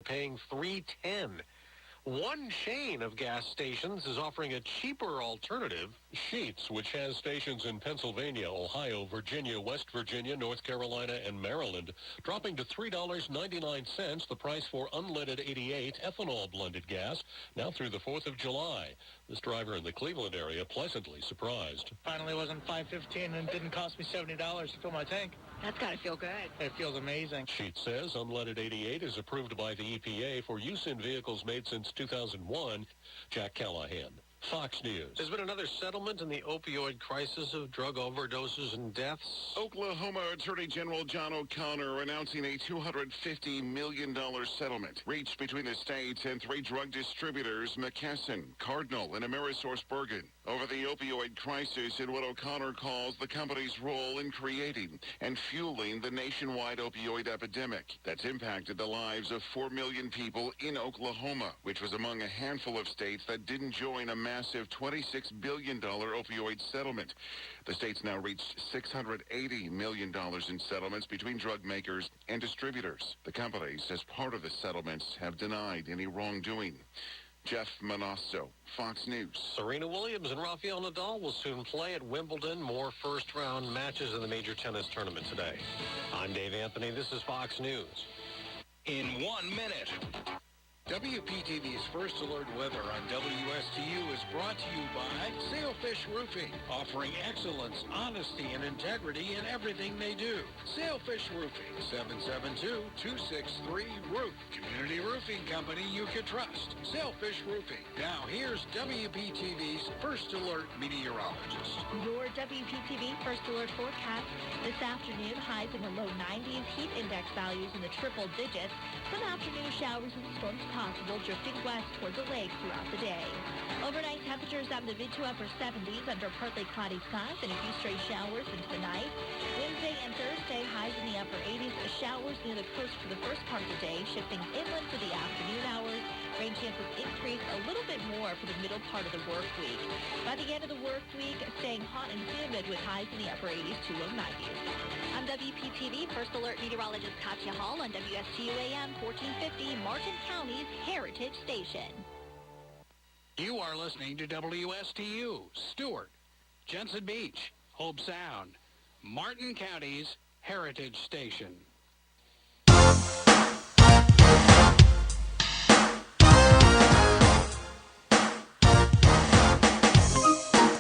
paying $3.10. One chain of gas stations is offering a cheaper alternative. Sheetz, which has stations in Pennsylvania, Ohio, Virginia, West Virginia, North Carolina, and Maryland, dropping to $3.99, the price for unleaded 88 ethanol blended gas, now through the 4th of July. This driver in the Cleveland area pleasantly surprised. Finally wasn't $5.15 and didn't cost me $70 to fill my tank. That's got to feel good. It feels amazing. Sheetz says unleaded 88 is approved by the EPA for use in vehicles made since 2001. Jack Callahan, Fox News. There's been another settlement in the opioid crisis of drug overdoses and deaths. Oklahoma Attorney General John O'Connor announcing a $250 million settlement reached between the states and 3 drug distributors, McKesson, Cardinal, and AmerisourceBergen, over the opioid crisis and what O'Connor calls the company's role in creating and fueling the nationwide opioid epidemic that's impacted the lives of 4 million people in Oklahoma, which was among a handful of states that didn't join a massive $26 billion opioid settlement. The states now reached $680 million in settlements between drug makers and distributors. The companies, as part of the settlements, have denied any wrongdoing. Jeff Manasso, Fox News. Serena Williams and Rafael Nadal will soon play at Wimbledon. More first-round matches in the major tennis tournament today. I'm Dave Anthony. This is Fox News. In 1 minute. WPTV's First Alert Weather on WSTU is brought to you by Sailfish Roofing, offering excellence, honesty, and integrity in everything they do. Sailfish Roofing, 772-263-ROOF. Community roofing company you can trust. Sailfish Roofing. Now here's WPTV's First Alert meteorologist. Your WPTV First Alert forecast. This afternoon, highs in the low 90s, heat index values in the triple digits. Some afternoon showers and storms possible, drifting west toward the lake throughout the day. Overnight temperatures up in the mid to upper 70s under partly cloudy skies and a few stray showers into the night. Wednesday and Thursday, highs in the upper 80s, showers near the coast for the first part of the day, shifting inland for the afternoon hours. Rain chances increase a little bit more for the middle part of the work week. By the end of the work week, staying hot and humid with highs in the upper 80s to low 90s. I'm WPTV First Alert meteorologist Katya Hall on WSTU AM 1450, Martin County's Heritage Station. You are listening to WSTU, Stewart, Jensen Beach, Hope Sound, Martin County's Heritage Station.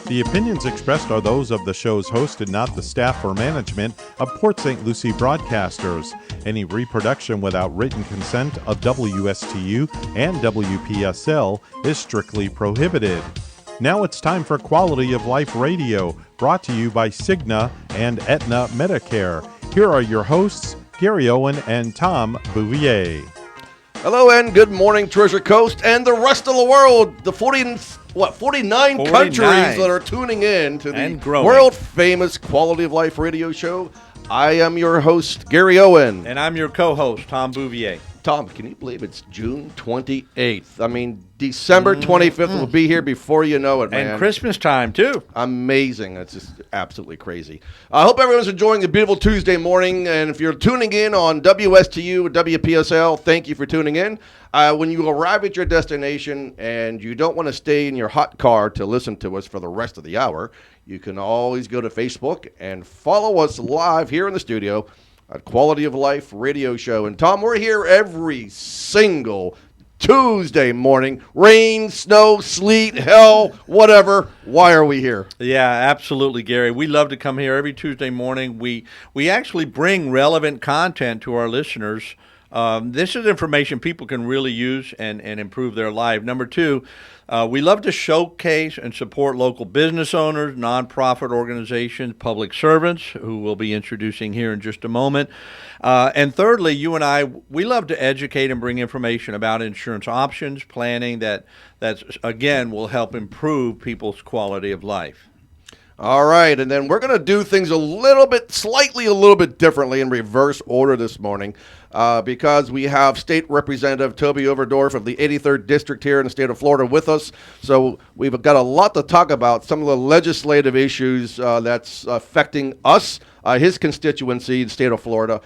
The opinions expressed are those of the show's host and not the staff or management of Port St. Lucie Broadcasters. Any reproduction without written consent of WSTU and WPSL is strictly prohibited. Now it's time for Quality of Life Radio, brought to you by Cigna and Aetna Medicare. Here are your hosts, Gary Owen and Tom Bouvier. Hello and good morning, Treasure Coast and the rest of the world. The 49 countries that are tuning in to the world-famous Quality of Life radio show. I am your host, Gary Owen. And I'm your co-host, Tom Bouvier. Tom, can you believe it's June 28th? I mean, December 25th will be here before you know it, man. And Christmas time, too. Amazing. It's just absolutely crazy. I hope everyone's enjoying a beautiful Tuesday morning. And if you're tuning in on WSTU or WPSL, thank you for tuning in. When you arrive at your destination and you don't want to stay in your hot car to listen to us for the rest of the hour, you can always go to Facebook and follow us live here in the studio at Quality of Life Radio Show. And Tom, we're here every single Tuesday morning. Rain, snow, sleet, hell, whatever. Why are we here? Yeah, absolutely, Gary. We love to come here every Tuesday morning. We actually bring relevant content to our listeners. This is information people can really use and improve their life. Number two, we love to showcase and support local business owners, nonprofit organizations, public servants, who we'll be introducing here in just a moment. And thirdly, you and I, we love to educate and bring information about insurance options, planning that's again, will help improve people's quality of life. All right, and then we're going to do things a little bit differently in reverse order this morning because we have State Representative Toby Overdorf of the 83rd District here in the state of Florida with us. So we've got a lot to talk about, some of the legislative issues that's affecting us, his constituency, the state of Florida.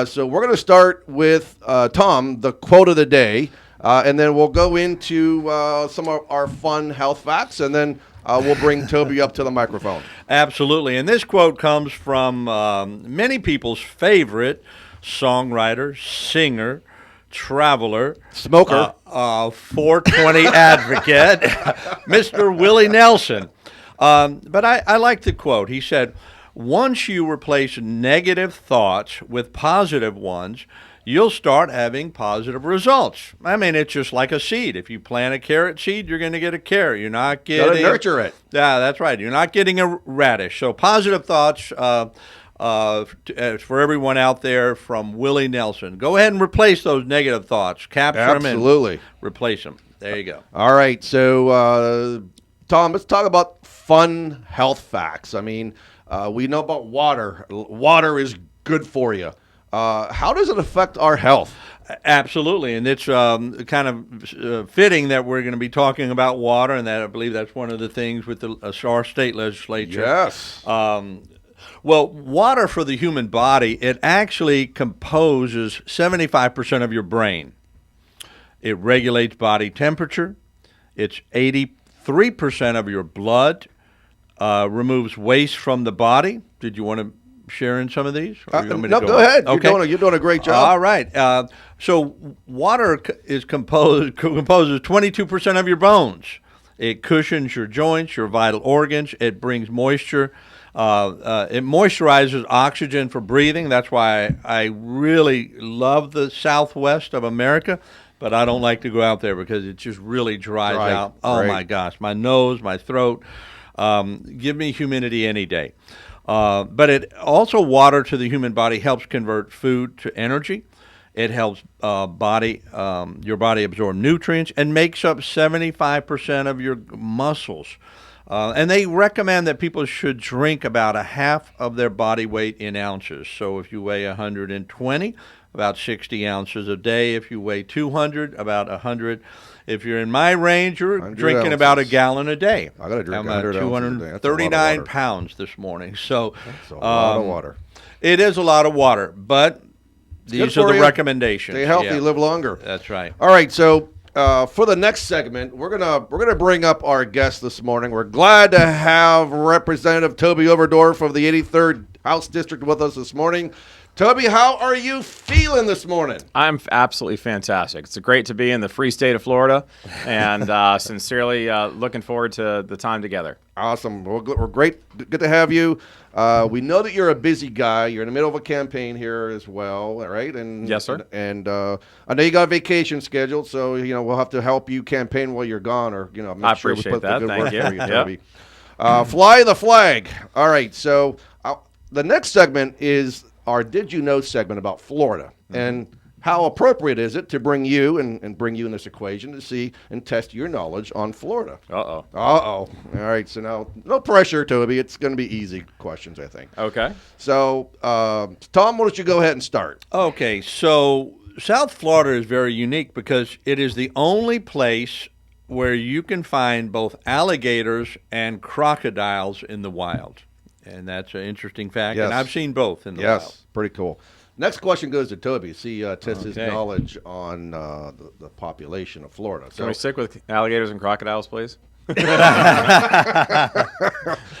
So we're going to start with Tom, the quote of the day, and then we'll go into some of our fun health facts, and then we'll bring Toby up to the microphone. Absolutely. And this quote comes from many people's favorite songwriter, singer, traveler, smoker, 420 advocate, Mr. Willie Nelson. But I like the quote. He said, once you replace negative thoughts with positive ones, you'll start having positive results. I mean, it's just like a seed. If you plant a carrot seed, you're going to get a carrot. You're not getting... Got to nurture it. Yeah, that's right. You're not getting a radish. So positive thoughts for everyone out there from Willie Nelson. Go ahead and replace those negative thoughts. Capture them and replace them. There you go. All right. So, Tom, let's talk about fun health facts. I mean, we know about water. Water is good for you. How does it affect our health? Absolutely, and it's kind of fitting that we're going to be talking about water, and that I believe that's one of the things with our state legislature. Yes. Well, water for the human body, it actually composes 75% of your brain. It regulates body temperature. It's 83% of your blood. Removes waste from the body. Did you want to share in some of these? No, go ahead. Okay. You're doing a great job. All right. So water composes 22% of your bones. It cushions your joints, your vital organs. It brings moisture. It moisturizes oxygen for breathing. That's why I really love the Southwest of America, but I don't like to go out there because it just really dries out. Oh, my gosh. My nose, my throat. Give me humidity any day. But it also, water to the human body helps convert food to energy. It helps your body absorb nutrients and makes up 75% of your muscles. And they recommend that people should drink about a half of their body weight in ounces. So if you weigh 120, about 60 ounces a day. If you weigh 200, about 100. If you're in my range, you're drinking about a gallon a day. I got to drink 100 ounces a day. That's 239 pounds this morning. So that's a lot of water. It is a lot of water, but these are the recommendations. Stay healthy, live longer. That's right. All right, so for the next segment, we're gonna bring up our guest this morning. We're glad to have Representative Toby Overdorf of the 83rd House District with us this morning. Toby, how are you feeling this morning? I'm absolutely fantastic. It's great to be in the free state of Florida, and sincerely looking forward to the time together. Awesome. We're great. Good to have you. We know that you're a busy guy. You're in the middle of a campaign here as well, right? And yes, sir. And I know you got a vacation scheduled, so we'll have to help you campaign while you're gone, or make I sure we appreciate put that. the good Thank work you. for you, Yep. Toby. Fly the flag. All right. So the next segment is our Did You Know segment about Florida. Mm-hmm. And how appropriate is it to bring you and bring you in this equation to see and test your knowledge on Florida? Uh-oh. All right, so now, no pressure, Toby. It's going to be easy questions, I think. Okay. So, Tom, why don't you go ahead and start? Okay, so South Florida is very unique because it is the only place where you can find both alligators and crocodiles in the wild. And that's an interesting fact. Yes. And I've seen both in the wild. Yes, pretty cool. Next question goes to Toby. See, test his knowledge on the population of Florida. Can we stick with alligators and crocodiles, please? There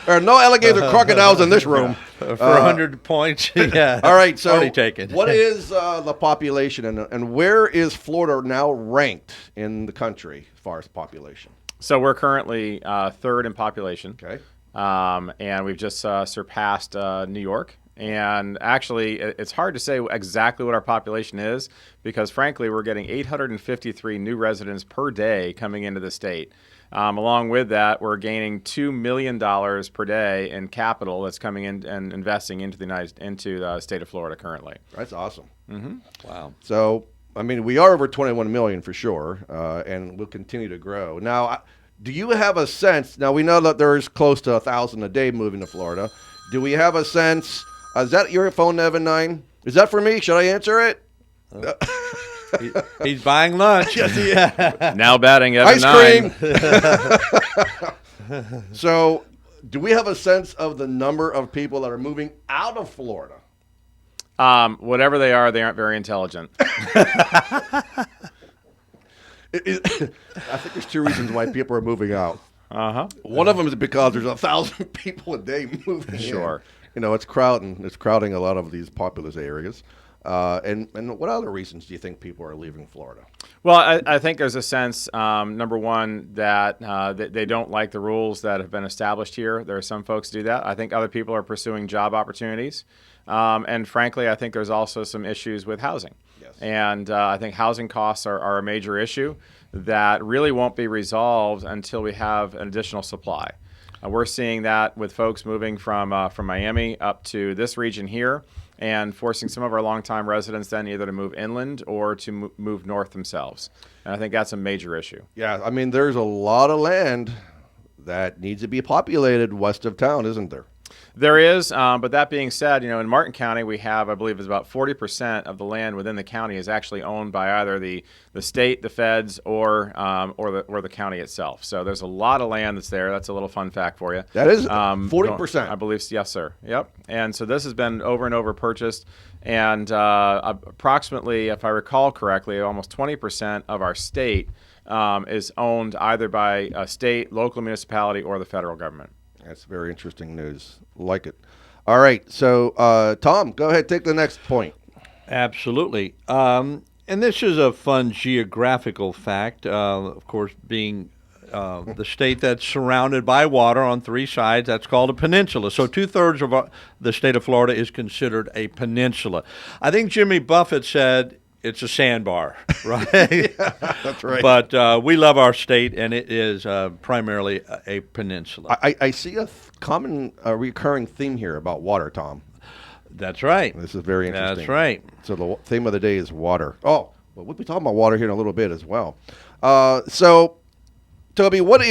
are no alligators or crocodiles in this room. For 100 points, yeah. All right, so already taken. What is the population, and where is Florida now ranked in the country as far as population? So we're currently third in population. Okay. And we've just surpassed New York. And actually, it's hard to say exactly what our population is because, frankly, we're getting 853 new residents per day coming into the state. Along with that, we're gaining $2 million per day in capital that's coming in and investing into the state of Florida currently. That's awesome. Mm-hmm. Wow. So, I mean, we are over 21 million for sure, and we'll continue to grow. Now, do you have a sense? Now, we know that there's close to 1,000 a day moving to Florida. Do we have a sense? Is that your phone, Evan 9? Is that for me? Should I answer it? He's buying lunch. Yes, he is. Now batting Evan 9. Ice cream. So, do we have a sense of the number of people that are moving out of Florida? Whatever they aren't very intelligent. I think there's two reasons why people are moving out. One of them is because there's 1,000 people a day moving Sure. in. You know, it's crowding a lot of these populous areas. And what other reasons do you think people are leaving Florida? Well, I think there's a sense, number one, that they don't like the rules that have been established here. There are some folks who do that. I think other people are pursuing job opportunities. And frankly, I think there's also some issues with housing. Yes. And I think housing costs are a major issue that really won't be resolved until we have an additional supply. We're seeing that with folks moving from Miami up to this region here, and forcing some of our longtime residents then either to move inland or to move north themselves. And I think that's a major issue. Yeah, I mean, there's a lot of land that needs to be populated west of town, isn't there? There is, but that being said, in Martin County we have, I believe, is about 40% of the land within the county is actually owned by either the state, the feds, or the county itself. So there's a lot of land that's there. That's a little fun fact for you. That is 40%. I believe, yes, sir. Yep. And so this has been over and over purchased, and approximately, if I recall correctly, almost 20% of our state is owned either by a state, local municipality, or the federal government. That's very interesting news. Like it. All right. So, Tom, go ahead. Take the next point. Absolutely. And this is a fun geographical fact. Of course, being the state that's surrounded by water on three sides, that's called a peninsula. So 2/3 of the state of Florida is considered a peninsula. I think Jimmy Buffett said it's a sandbar, right? Yeah, that's right. But we love our state, and it is primarily a peninsula. I see a common recurring theme here about water, Tom. That's right. This is very interesting. That's right. So the theme of the day is water. Oh, well, we'll be talking about water here in a little bit as well. So, Toby, what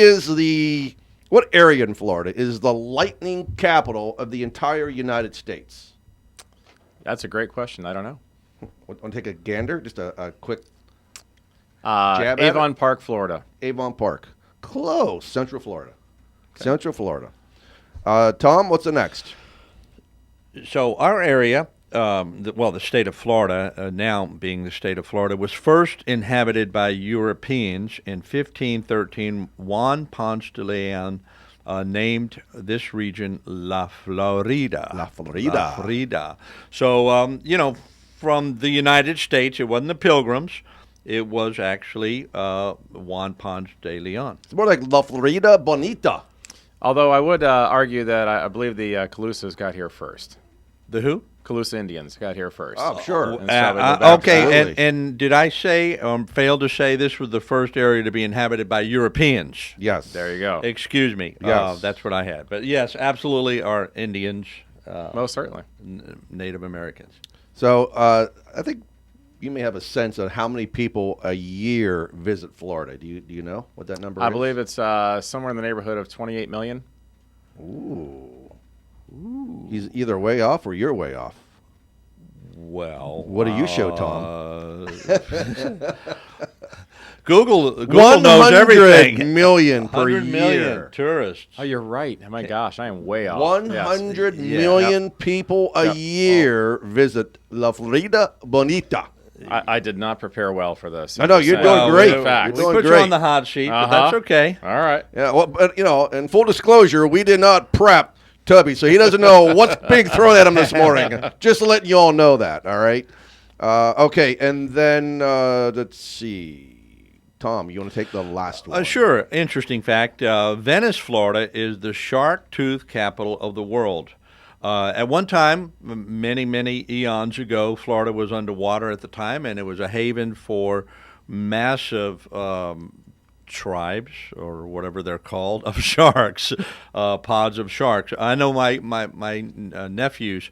area in Florida is the lightning capital of the entire United States? That's a great question. I don't know. Want to take a gander? Just a quick jab at Avon it? Park, Florida. Avon Park. Close. Central Florida. Okay. Central Florida. Tom, what's the next? So our area, the state of Florida, now being the state of Florida, was first inhabited by Europeans in 1513. Juan Ponce de Leon named this region La Florida. La Florida. La Florida. So, from the United States, it wasn't the Pilgrims. It was actually Juan Ponce de Leon. It's more like La Florida Bonita. Although I would argue that I believe the Calusas got here first. The who? Calusa Indians got here first. Oh, sure. Okay, and did I say, failed to say this was the first area to be inhabited by Europeans? Yes. There you go. Excuse me. Yes. That's what I had. But yes, absolutely are Indians. Most certainly. Native Americans. So I think you may have a sense of how many people a year visit Florida. Do you know what that number is? I believe it's somewhere in the neighborhood of 28 million. Ooh. He's either way off or you're way off. Well, what do you show, Tom? Google knows everything. 100 million per 100 million year. Tourists. Oh, you're right. Oh, my gosh, I am way off. 100 million people a year visit La Florida Bonita. I did not prepare well for this. I know, you're doing great. You're Fact. We doing put great. you on the hot sheet, but that's okay. All right. Yeah, well, but, in full disclosure, we did not prep Tubby, so he doesn't know what's being thrown at him this morning. Just letting you all know that, all right? Okay, and then let's see. Tom, you want to take the last one? Sure. Interesting fact. Venice, Florida is the shark tooth capital of the world. At one time, many, many eons ago, Florida was underwater at the time, and it was a haven for massive tribes, or whatever they're called, of sharks, pods of sharks. I know my nephews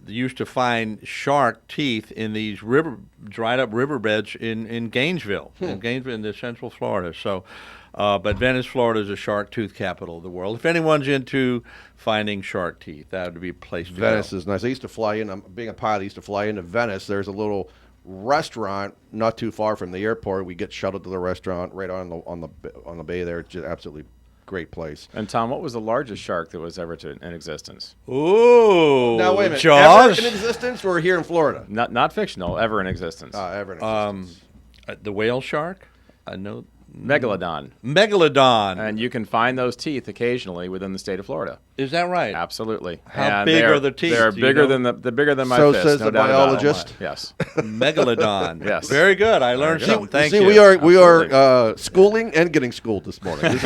used to find shark teeth in these dried up riverbeds in Gainesville, in the Central Florida. So, but Venice, Florida is a shark tooth capital of the world. If anyone's into finding shark teeth, that would be a place to go. Venice is nice. I used to fly in. Being a pilot, I used to fly into Venice. There's a little restaurant not too far from the airport. We get shuttled to the restaurant right on the bay there. It's just absolutely great place. And Tom, what was the largest shark that was ever in existence? Ooh. Now, wait a minute. Jaws? Ever in existence or here in Florida? Not fictional, ever in existence. Ever in existence. The whale shark? I know. Megalodon. Megalodon. And you can find those teeth occasionally within the state of Florida. Is that right? Absolutely. How And big are the teeth? They're Do you bigger know? than bigger than my So fist. says no the doubt about it. biologist. Yes. Megalodon. Yes. Very good. I learned Very good. something. Thank See, you. we are Absolutely. schooling and getting schooled this morning. This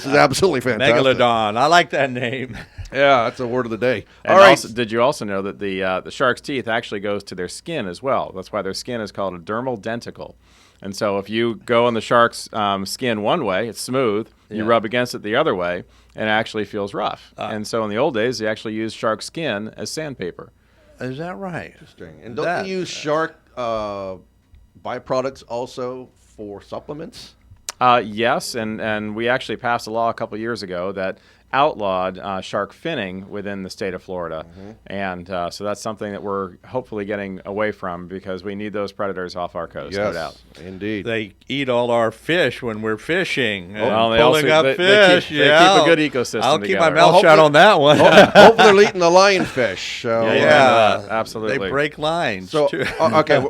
is absolutely fantastic. Megalodon. I like that name. Yeah, that's a word of the day. And All right. also, did you also know that the shark's teeth actually goes to their skin as well? That's why their skin is called a dermal denticle. And so if you go on the shark's skin one way, it's smooth. You Yeah. rub against it the other way, and it actually feels rough. And so in the old days, they actually used shark skin as sandpaper. Is that right? Interesting. And don't That- they use shark byproducts also for supplements? Yes, and we actually passed a law a couple years ago that outlawed shark finning within the state of Florida. And so that's something that we're hopefully getting away from because we need those predators off our coast, no doubt. Indeed. They eat all our fish when we're fishing. and Well, they pulling also- up they keep- fish. they keep yeah. a good ecosystem I'll keep my together. mouth Well, shut on that one. Hopefully they're eating the lionfish. So, Yeah. Absolutely. They break lines, So, too. okay.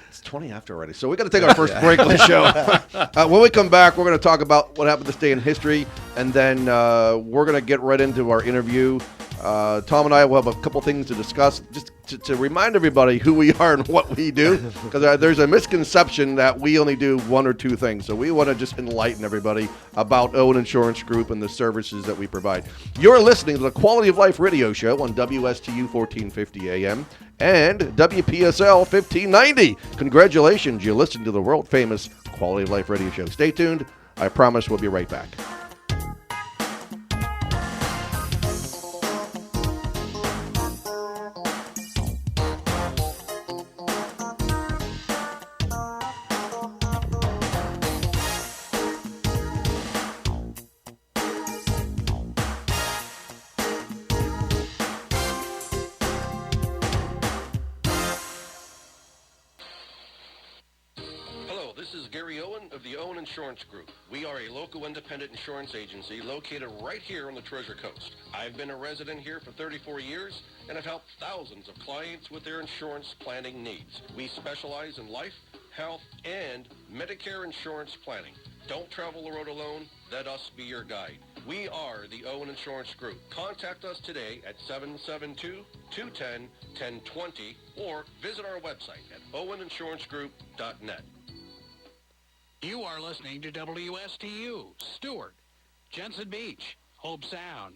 It's 20 after already, so we got to take our first break of the show. When we come back, we're going to talk about what happened this day in history, and then we're going to get right into our interview. Tom and I will have a couple things to discuss, just to remind everybody who we are and what we do, because there's a misconception that we only do one or two things. So we want to just enlighten everybody about Owen Insurance Group and the services that we provide. You're listening to the Quality of Life radio show on WSTU 1450 AM and WPSL 1590. Congratulations, you listened to the world-famous Quality of Life radio show. Stay tuned. I promise we'll be right back. Hello, this is Gary Owen of the Owen Insurance Group. We are a local independent insurance agency located right here on the Treasure Coast. I've been a resident here for 34 years and have helped thousands of clients with their insurance planning needs. We specialize in life, health, and Medicare insurance planning. Don't travel the road alone. Let us be your guide. We are the Owen Insurance Group. Contact us today at 772-210-1020 or visit our website at oweninsurancegroup.net. You are listening to WSTU, Stewart, Jensen Beach, Hope Sound,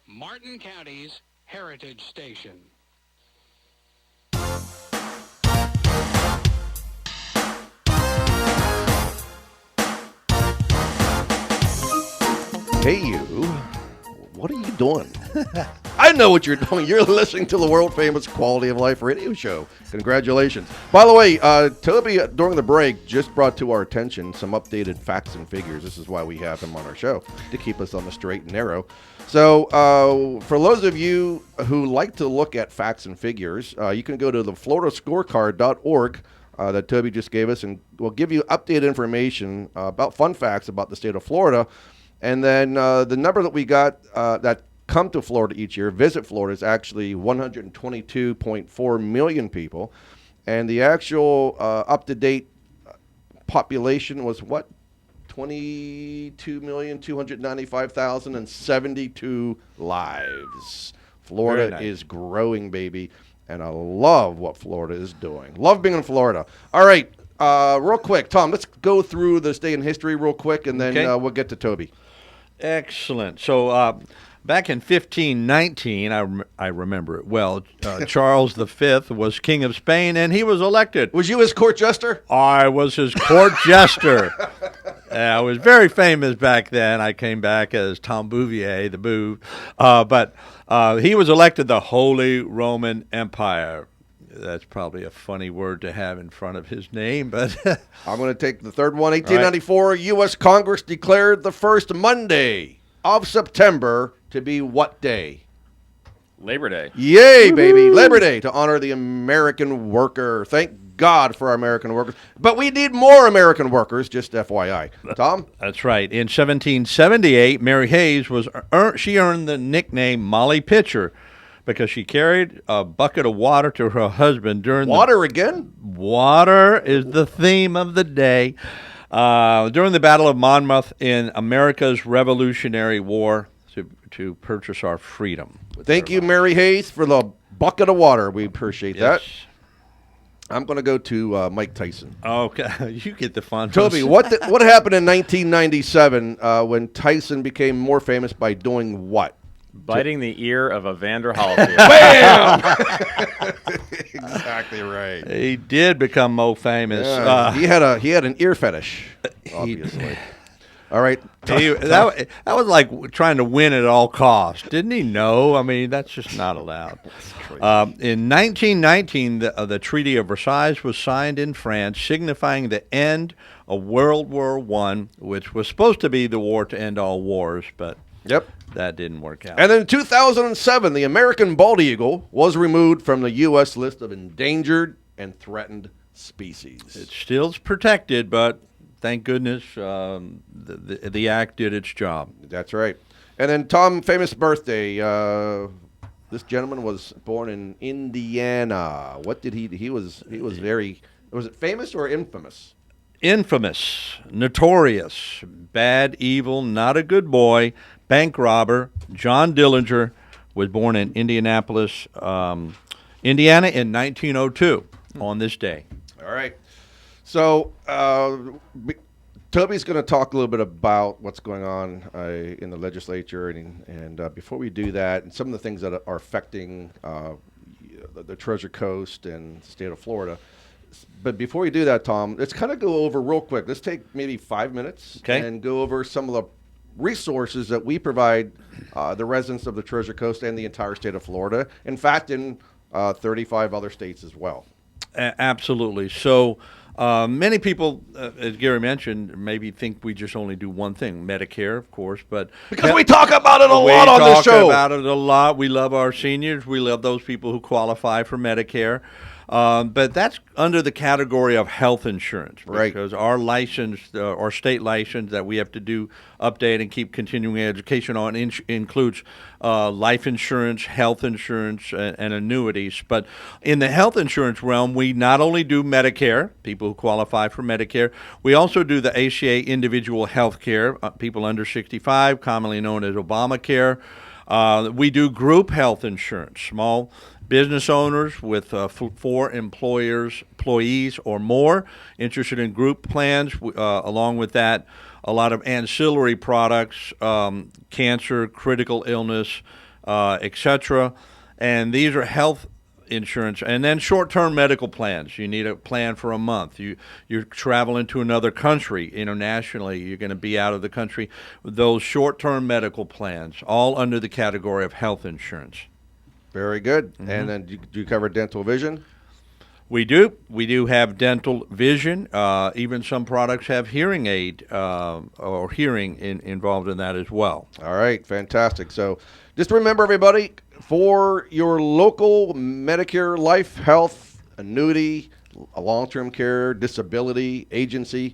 Martin County's Heritage Station. Hey, you. What are you doing? I know what you're doing. You're listening to the world-famous Quality of Life radio show. Congratulations. By the way, Toby, during the break, just brought to our attention some updated facts and figures. This is why we have him on our show, to keep us on the straight and narrow. So for those of you who like to look at facts and figures, you can go to the floridascorecard.org that Toby just gave us, and we'll give you updated information about fun facts about the state of Florida. And then the number that we got that come to Florida each year, visit Florida, is actually 122.4 million people. And the actual up-to-date population was what? 22,295,072 lives. Florida nice. is growing, baby. And I love what Florida is doing. Love being in Florida. All right, real quick, Tom, let's go through this day in history real quick, and then Okay. we'll get to Toby. Excellent. So back in 1519, I remember it well, Charles V was king of Spain, and he was elected. Was you his court jester? I was his court jester. I was very famous back then. I came back as Tom Bouvier, the Boo. But he was elected the Holy Roman Empire. That's probably a funny word to have in front of his name, but I'm going to take the third one. 1894, U.S. Congress declared the first Monday of September to be what day? Labor Day. Yay, baby. Labor Day, to honor the American worker. Thank God for our American workers. But we need more American workers, just FYI. Tom? That's right. In 1778, Mary Hayes she earned the nickname Molly Pitcher because she carried a bucket of water to her husband during again? Water is the theme of the day. During the Battle of Monmouth in America's Revolutionary War to purchase our freedom. Thank you, Mary Hayes, for the bucket of water. We appreciate that. I'm going to go to Mike Tyson. Okay, you get the fun. Toby, what happened in 1997 when Tyson became more famous by doing what? Biting the ear of Evander Holyfield. Bam! Exactly right. He did become more famous. Yeah, he had an ear fetish, obviously. All right. That was like trying to win at all costs. Didn't he know? I mean, that's just not allowed. In 1919, the Treaty of Versailles was signed in France, signifying the end of World War I, which was supposed to be the war to end all wars, but that didn't work out. And then in 2007, the American bald eagle was removed from the U.S. list of endangered and threatened species. It's still protected, but thank goodness the act did its job. That's right. And then, Tom, famous birthday. This gentleman was born in Indiana. What did he was very, was it famous or infamous? Infamous, notorious, bad, evil, not a good boy, bank robber, John Dillinger was born in Indianapolis, Indiana in 1902 on this day. All right. So Toby's going to talk a little bit about what's going on in the legislature, and before we do that, and some of the things that are affecting the Treasure Coast and the state of Florida. But before we do that, Tom, let's kind of go over real quick. Let's take maybe 5 minutes and go over some of the resources that we provide the residents of the Treasure Coast and the entire state of Florida. In fact, in 35 other states as well. Absolutely. So many people, as Gary mentioned, maybe think we just only do one thing, Medicare, of course, but because we talk about it a lot on this show. We talk about it a lot. We love our seniors. We love those people who qualify for Medicare. But that's under the category of health insurance, right? Because our license, our state license that we have to do, update and keep continuing education on includes life insurance, health insurance, and annuities. But in the health insurance realm, we not only do Medicare, people who qualify for Medicare, we also do the ACA individual health care, people under 65, commonly known as Obamacare. We do group health insurance, small business owners with 4 employees or more interested in group plans. Along with that, a lot of ancillary products, cancer, critical illness, etc. And these are health insurance. And then short-term medical plans. You need a plan for a month. You're traveling to another country internationally. You're going to be out of the country. Those short-term medical plans, all under the category of health insurance. Very good. Mm-hmm. And then do you cover dental vision? We do. We do have dental vision. Even some products have hearing aid or hearing involved in that as well. All right. Fantastic. So just remember, everybody, for your local Medicare life, health, annuity, a long-term care, disability agency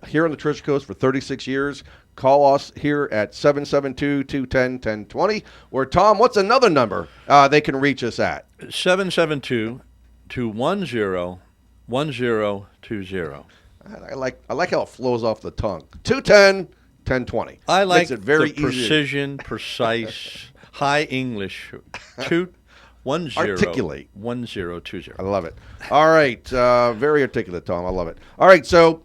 here on the Treasure Coast for 36 years, call us here at 772-210-1020. Or, Tom, what's another number they can reach us at? 772-210-1020. I like how it flows off the tongue. 210-1020. I like Makes it very the precision, precise, high English. 210. Articulate. 1020. I love it. All right. Very articulate, Tom. I love it. All right. So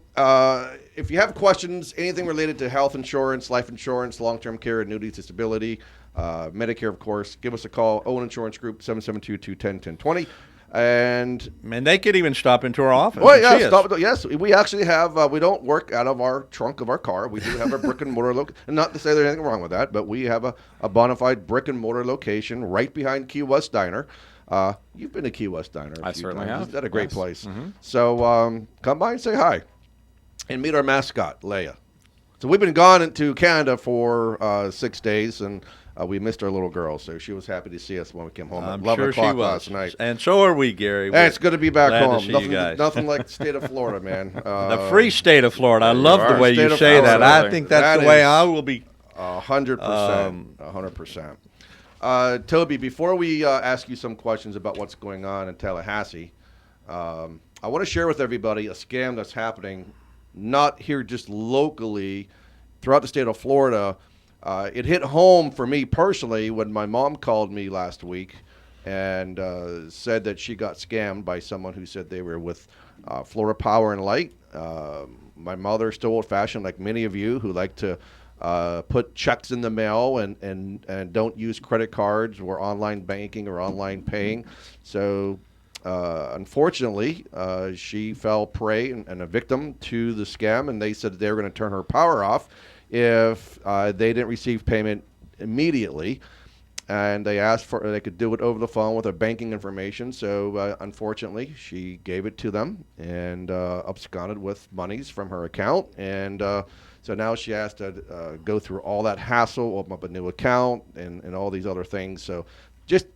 if you have questions, anything related to health insurance, life insurance, long-term care, annuities, disability, Medicare, of course, give us a call. Owen Insurance Group, 772-210-1020. And they could even stop into our office. Well, yeah, yes, we actually have. We don't work out of our trunk of our car. We do have a brick and mortar location. And not to say there's anything wrong with that, but we have a bona fide brick and mortar location right behind Key West Diner. You've been to Key West Diner. I certainly have. Isn't that a great place? Mm-hmm. So come by and say hi, and meet our mascot, Leia. So we've been gone into Canada for 6 days, and we missed our little girl, so she was happy to see us when we came home at I'm 11 sure she o'clock was. last night. And so are we, Gary. Hey, it's good to be back glad to home. see you Nothing, guys. nothing like the state of Florida, man. The free state of Florida. I There you love are. the way State you of say that. Florida. I think that's That the way is- I will be. 100%. 100%. Toby, before we ask you some questions about what's going on in Tallahassee, I want to share with everybody a scam that's happening, not here just locally, throughout the state of Florida. It hit home for me personally when my mom called me last week and said that she got scammed by someone who said they were with Florida Power and Light. My mother, still old-fashioned, like many of you, who like to put checks in the mail and don't use credit cards or online banking or online paying. So unfortunately, she fell prey and a victim to the scam, and they said that they were going to turn her power off if they didn't receive payment immediately. And they asked for they could do it over the phone with their banking information. So unfortunately, she gave it to them and absconded with monies from her account. And so now she has to go through all that hassle, open up a new account, and all these other things. So just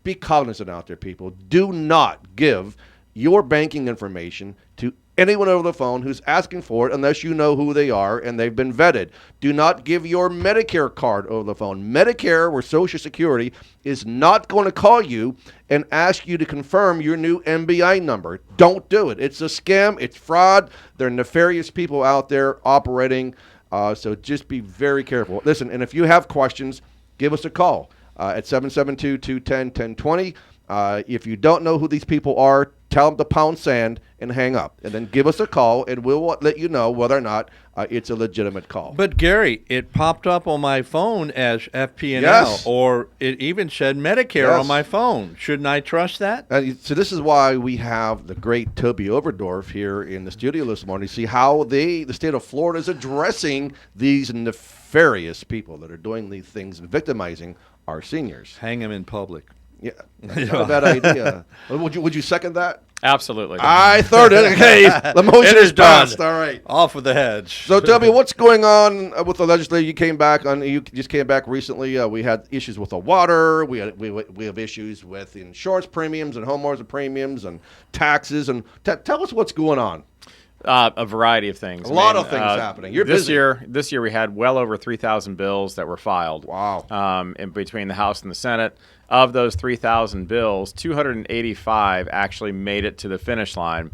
be cognizant out there, people. Do not give your banking information to anyone over the phone who's asking for it unless you know who they are and they've been vetted. Do not give your Medicare card over the phone. Medicare or Social Security is not going to call you and ask you to confirm your new MBI number. Don't do it. It's a scam. It's fraud. There are nefarious people out there operating. So just be very careful. Listen, and if you have questions, give us a call at 772-210-1020. If you don't know who these people are, tell them to pound sand and hang up. And then give us a call, and we'll let you know whether or not it's a legitimate call. But, Gary, it popped up on my phone as FP&L, Yes. or it even said Medicare Yes. on my phone. Shouldn't I trust that? So this is why we have the great Toby Overdorf here in the studio this morning to see how the state of Florida is addressing these nefarious people that are doing these things and victimizing our seniors. Hang them in public. Yeah, that's not a bad idea. Would you second that? Absolutely. I third it. Okay, the motion It is is passed. done. All right. Off with the heads. So tell me, what's going on with the legislature? You just came back recently. We had issues with the water. We have issues with insurance premiums and homeowners premiums and taxes. And tell us what's going on. A variety of things. A lot of things happening. You're this busy. year. This year we had well over 3,000 bills that were filed. Wow. In between the House and the Senate. Of those 3,000 bills, 285 actually made it to the finish line.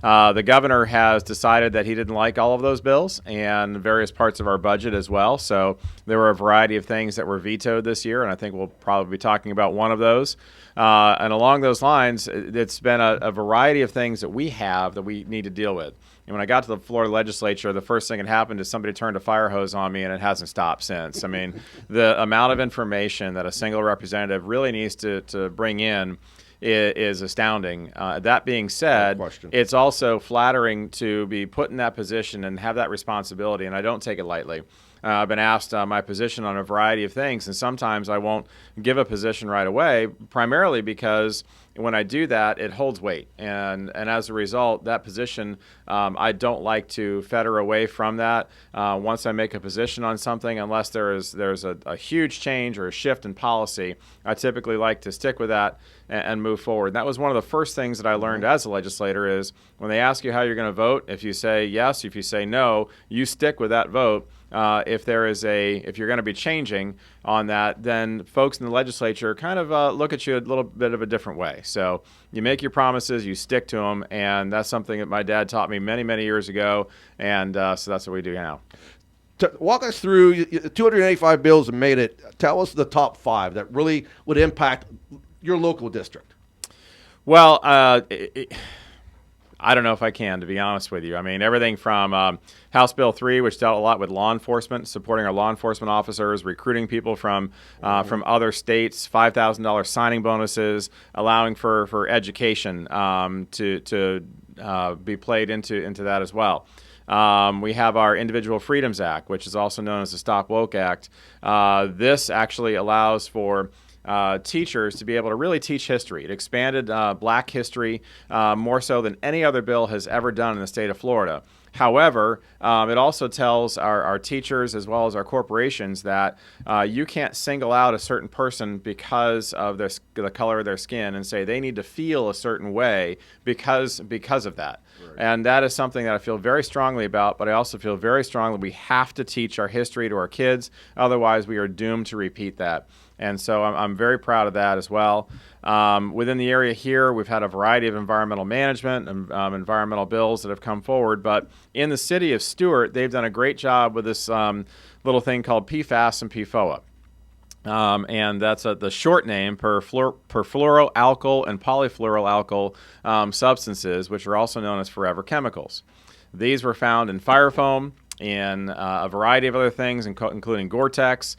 The governor has decided that he didn't like all of those bills and various parts of our budget as well. So there were a variety of things that were vetoed this year, and I think we'll probably be talking about one of those. And along those lines, it's been a variety of things that we have that we need to deal with. And when I got to the Florida legislature, the first thing that happened is somebody turned a fire hose on me, and it hasn't stopped since. I mean, the amount of information that a single representative really needs to bring in is astounding. That being said, it's also flattering to be put in that position and have that responsibility, and I don't take it lightly. I've been asked my position on a variety of things, and sometimes I won't give a position right away, primarily because when I do that, it holds weight. And as a result, that position, I don't like to fetter away from that. Once I make a position on something, unless there's a huge change or a shift in policy, I typically like to stick with that and move forward. That was one of the first things that I learned as a legislator is when they ask you how you're going to vote, if you say yes, if you say no, you stick with that vote. If you're going to be changing on that, then folks in the legislature kind of look at you a little bit of a different way. So you make your promises, you stick to them, and that's something that my dad taught me many, many years ago, and so that's what we do now. Walk us through 285 bills that made it. Tell us the top 5 that really would impact your local district. Well, I don't know if I can, to be honest with you. I mean, everything from House Bill 3, which dealt a lot with law enforcement, supporting our law enforcement officers, recruiting people from other states, $5,000 signing bonuses, allowing for education to be played into that as well. We have our Individual Freedoms Act, which is also known as the Stop Woke Act. This actually allows for teachers to be able to really teach history. It expanded black history more so than any other bill has ever done in the state of Florida. However, it also tells our teachers as well as our corporations that you can't single out a certain person because of the color of their skin and say they need to feel a certain way because of that. Right. And that is something that I feel very strongly about, but I also feel very strongly we have to teach our history to our kids. Otherwise, we are doomed to repeat that. And so I'm very proud of that as well. Within the area here, we've had a variety of environmental management and environmental bills that have come forward. But in the city of Stuart, they've done a great job with this little thing called PFAS and PFOA. And that's the short name per fluoroalkyl and polyfluoroalkyl substances, which are also known as forever chemicals. These were found in fire foam, in a variety of other things, including Gore-Tex,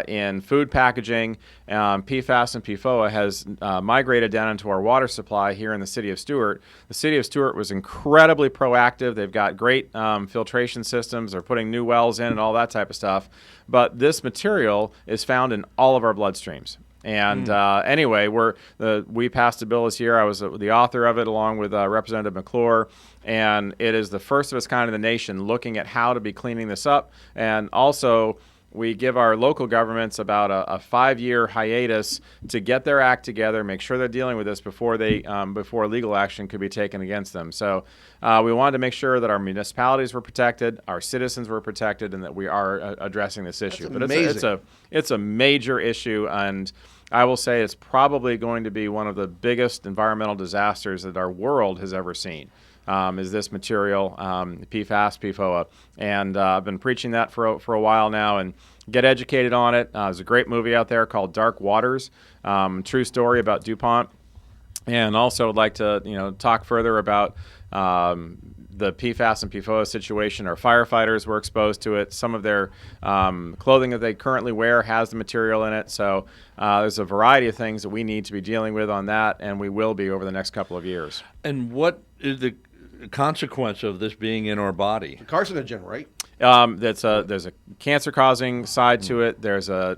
in food packaging. PFAS and PFOA has migrated down into our water supply here in the city of Stuart. The city of Stuart was incredibly proactive. They've got great filtration systems. They're putting new wells in and all that type of stuff. But this material is found in all of our bloodstreams. And anyway, we passed a bill this year. I was the author of it along with Representative McClure. And it is the first of its kind in the nation looking at how to be cleaning this up. And also, we give our local governments about a 5-year hiatus to get their act together, make sure they're dealing with this before legal action could be taken against them. So we wanted to make sure that our municipalities were protected, our citizens were protected, and that we are addressing this issue. That's amazing. But it's a major issue, and I will say it's probably going to be one of the biggest environmental disasters that our world has ever seen. Is this material, PFAS, PFOA. And I've been preaching that for a while now, and get educated on it. There's a great movie out there called Dark Waters, true story about DuPont. And also would like to talk further about the PFAS and PFOA situation. Our firefighters were exposed to it. Some of their clothing that they currently wear has the material in it. So there's a variety of things that we need to be dealing with on that, and we will be over the next couple of years. And what is the consequence of this being in our body? Carcinogen, right? There's a cancer-causing side to it. There's a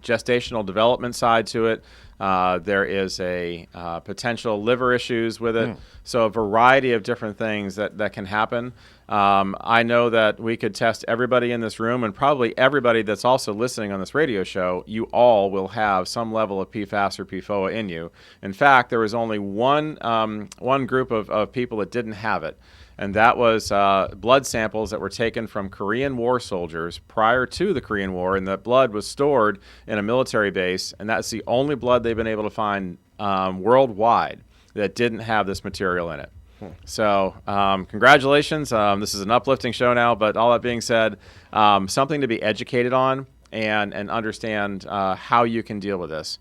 gestational development side to it. There is a potential liver issues with it. So a variety of different things that can happen. I know that we could test everybody in this room, and probably everybody that's also listening on this radio show. You all will have some level of PFAS or PFOA in you. In fact, there was only one group of people that didn't have it. And that was blood samples that were taken from Korean War soldiers prior to the Korean War, and that blood was stored in a military base, and that's the only blood they've been able to find worldwide that didn't have this material in it. So congratulations. This is an uplifting show now, but all that being said, something to be educated on and understand how you can deal with this.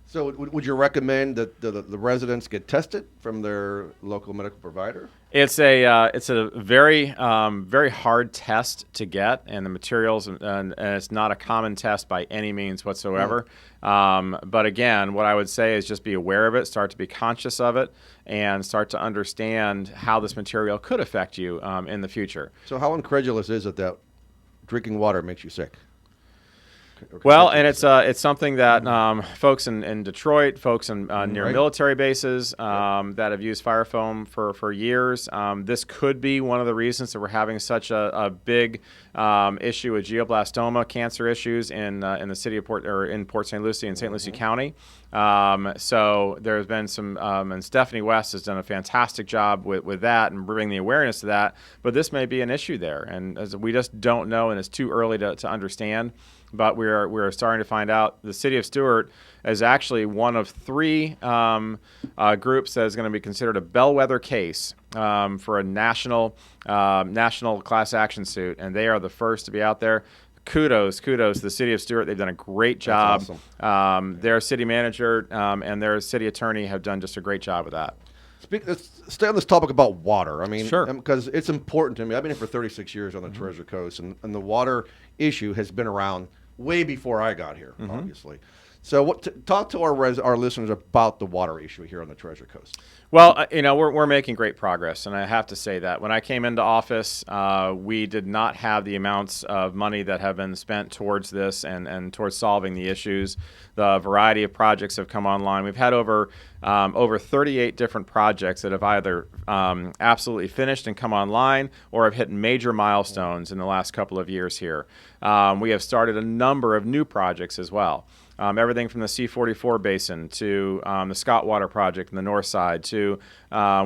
So would you recommend that the residents get tested from their local medical provider? It's a very very hard test to get, and the materials and it's not a common test by any means whatsoever. But again, what I would say is just be aware of it, start to be conscious of it, and start to understand how this material could affect you in the future. So how incredulous is it that drinking water makes you sick? Well, and it's something that folks in Detroit, folks near military bases that have used fire foam for years. This could be one of the reasons that we're having such a big issue with glioblastoma cancer issues in the city of Port St. Lucie and St. Lucie County. So there's been some, and Stephanie West has done a fantastic job with that and bringing the awareness to that. But this may be an issue there, and as we just don't know, and it's too early to understand. But we're starting to find out the city of Stuart is actually one of 3 groups that is going to be considered a bellwether case for a national class action suit, and they are the first to be out there. Kudos to the city of Stuart. They've done a great job. That's awesome. Their city manager and their city attorney have done just a great job with that. Let's stay on this topic about water. I mean, sure, because it's important to me. I've been here for 36 years on the Treasure Coast, and the water issue has been around way before I got here, obviously. So talk to our listeners about the water issue here on the Treasure Coast. Well, we're making great progress, and I have to say that. When I came into office, we did not have the amounts of money that have been spent towards this and towards solving the issues. The variety of projects have come online. We've had over 38 different projects that have either absolutely finished and come online or have hit major milestones in the last couple of years here. We have started a number of new projects as well. Everything from the C-44 basin to the Scott Water project in the north side to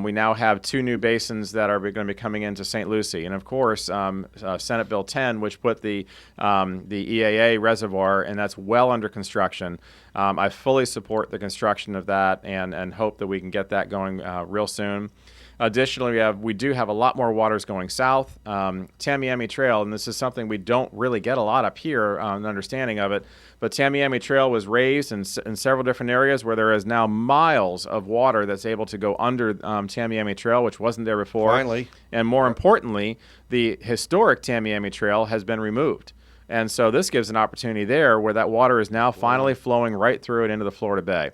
we now have 2 new basins that are going to be coming into St. Lucie. And of course, Senate Bill 10, which put the EAA reservoir, and that's well under construction. I fully support the construction of that and hope that we can get that going real soon. Additionally, we do have a lot more waters going south. Tamiami Trail, and this is something we don't really get a lot up here, an understanding of it, but Tamiami Trail was raised in several different areas where there is now miles of water that's able to go under Tamiami Trail, which wasn't there before. Finally. And more importantly, the historic Tamiami Trail has been removed. And so this gives an opportunity there where that water is now finally flowing right through it into the Florida Bay.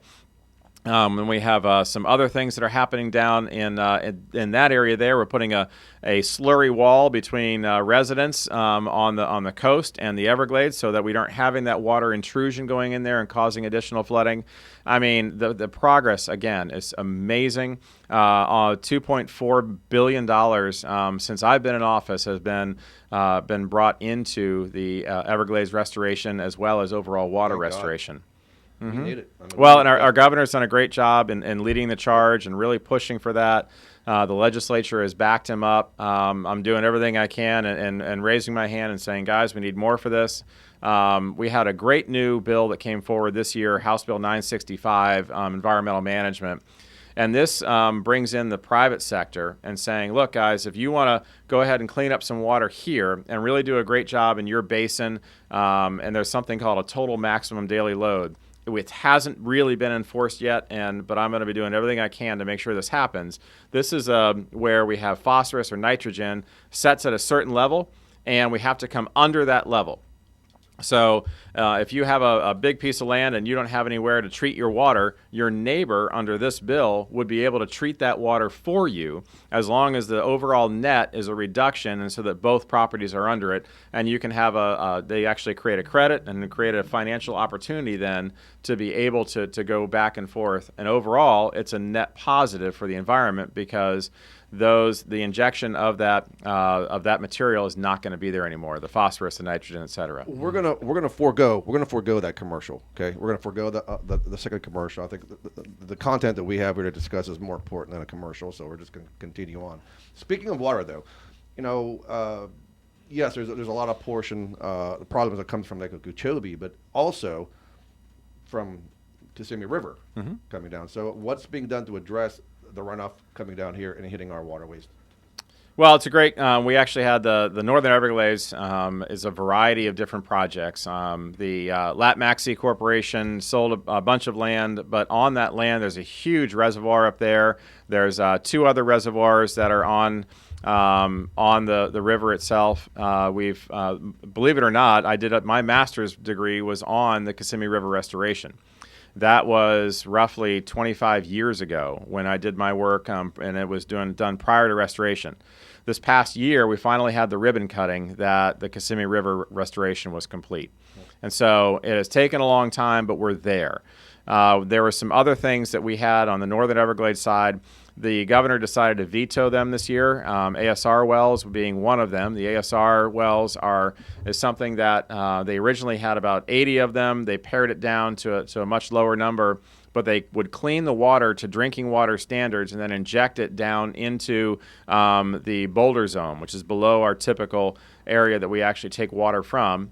And we have some other things that are happening down in that area there. We're putting a slurry wall between residents on the coast and the Everglades so that we aren't having that water intrusion going in there and causing additional flooding. I mean, the progress, again, is amazing. $2.4 billion since I've been in office has been brought into the Everglades restoration as well as overall water restoration. We need it. Well, and our governor's done a great job in leading the charge and really pushing for that. The legislature has backed him up. I'm doing everything I can and raising my hand and saying, guys, we need more for this. We had a great new bill that came forward this year, House Bill 965, environmental management. And this brings in the private sector and saying, look, guys, if you want to go ahead and clean up some water here and really do a great job in your basin, and there's something called a total maximum daily load, which hasn't really been enforced yet, but I'm going to be doing everything I can to make sure this happens. This is where we have phosphorus or nitrogen sets at a certain level, and we have to come under that level. So if you have a big piece of land and you don't have anywhere to treat your water, your neighbor under this bill would be able to treat that water for you as long as the overall net is a reduction and so that both properties are under it. And you can have they actually create a credit and create a financial opportunity then to be able to go back and forth. And overall, it's a net positive for the environment because the injection of that material is not going to be there anymore. The phosphorus, the nitrogen, et cetera. We're gonna forego that commercial. Okay, we're gonna forego the second commercial. I think the content that we have here to discuss is more important than a commercial, so we're just gonna continue on. Speaking of water, though, yes, there's a lot of the problems that comes from Lake Okeechobee, but also from Kissimmee River coming down. So what's being done to address the runoff coming down here and hitting our waterways? Well, it's a great. We actually had the Northern Everglades is a variety of different projects. The Lat-Maxi Corporation sold a bunch of land, but on that land there's a huge reservoir up there. There's 2 other reservoirs that are on the river itself. We've believe it or not, my master's degree was on the Kissimmee River restoration. That was roughly 25 years ago when I did my work, and it was done prior to restoration. This past year, we finally had the ribbon cutting that the Kissimmee River restoration was complete. And so it has taken a long time, but we're there. There were some other things that we had on the Northern Everglades side. The governor decided to veto them this year, ASR wells being one of them. The ASR wells is something that they originally had about 80 of them. They pared it down to a much lower number, but they would clean the water to drinking water standards and then inject it down into the boulder zone, which is below our typical area that we actually take water from.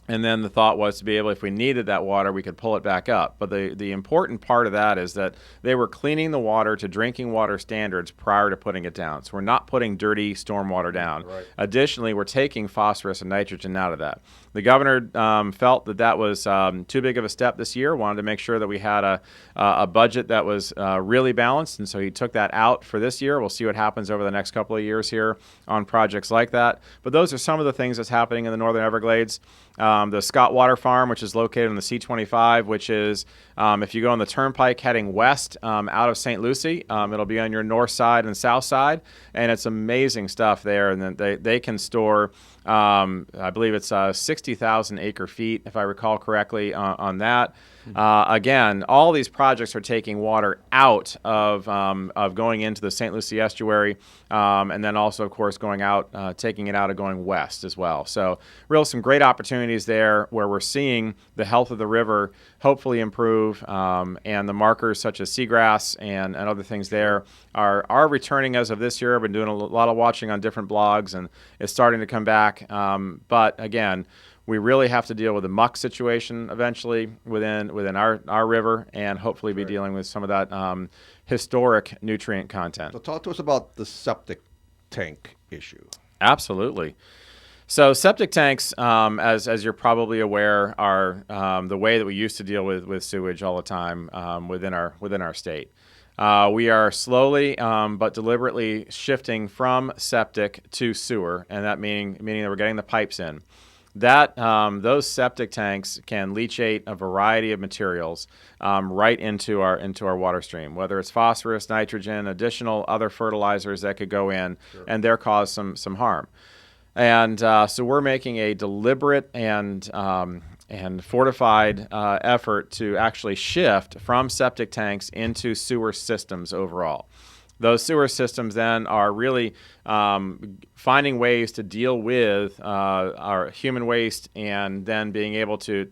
And then the thought was to be able, if we needed that water, we could pull it back up. But the important part of that is that they were cleaning the water to drinking water standards prior to putting it down. So we're not putting dirty stormwater down. Right. Additionally, we're taking phosphorus and nitrogen out of that. The governor felt that was too big of a step this year, wanted to make sure that we had a budget that was really balanced, and so he took that out for this year. We'll see what happens over the next couple of years here on projects like that. But those are some of the things that's happening in the Northern Everglades. the Scott Water Farm, which is located on the C-25, which is, if you go on the turnpike heading west out of St. Lucie, it'll be on your north side and south side, and it's amazing stuff there. And then they can store, I believe it's 60,000 acre feet, if I recall correctly, on that. Again, all these projects are taking water out of going into the St. Lucie estuary, and then also, of course, going out, taking it out of going west as well. So, some great opportunities there where we're seeing the health of the river hopefully improve, and the markers such as seagrass and other things there are returning as of this year. I've been doing a lot of watching on different blogs, and it's starting to come back. But again, we really have to deal with the muck situation eventually within our river, and hopefully be dealing with some of that historic nutrient content. So talk to us about the septic tank issue. Absolutely. So septic tanks, as you're probably aware, are the way that we used to deal with sewage all the time within our state. We are slowly but deliberately shifting from septic to sewer, and that meaning that we're getting the pipes in. That those septic tanks can leachate a variety of materials right into our water stream, whether it's phosphorus, nitrogen, additional other fertilizers that could go in, and there cause some harm. And so we're making a deliberate and fortified effort to actually shift from septic tanks into sewer systems overall. Those sewer systems then are really finding ways to deal with our human waste, and then being able to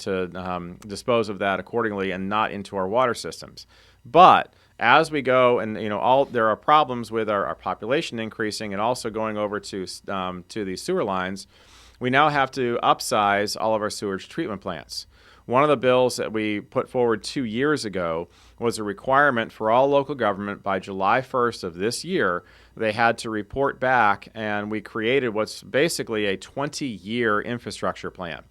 dispose of that accordingly and not into our water systems. But as we go, and there are problems with our population increasing and also going over to these sewer lines, we now have to upsize all of our sewage treatment plants. One of the bills that we put forward 2 years ago was a requirement for all local government by July 1st of this year. They had to report back, and we created what's basically a 20-year infrastructure plan.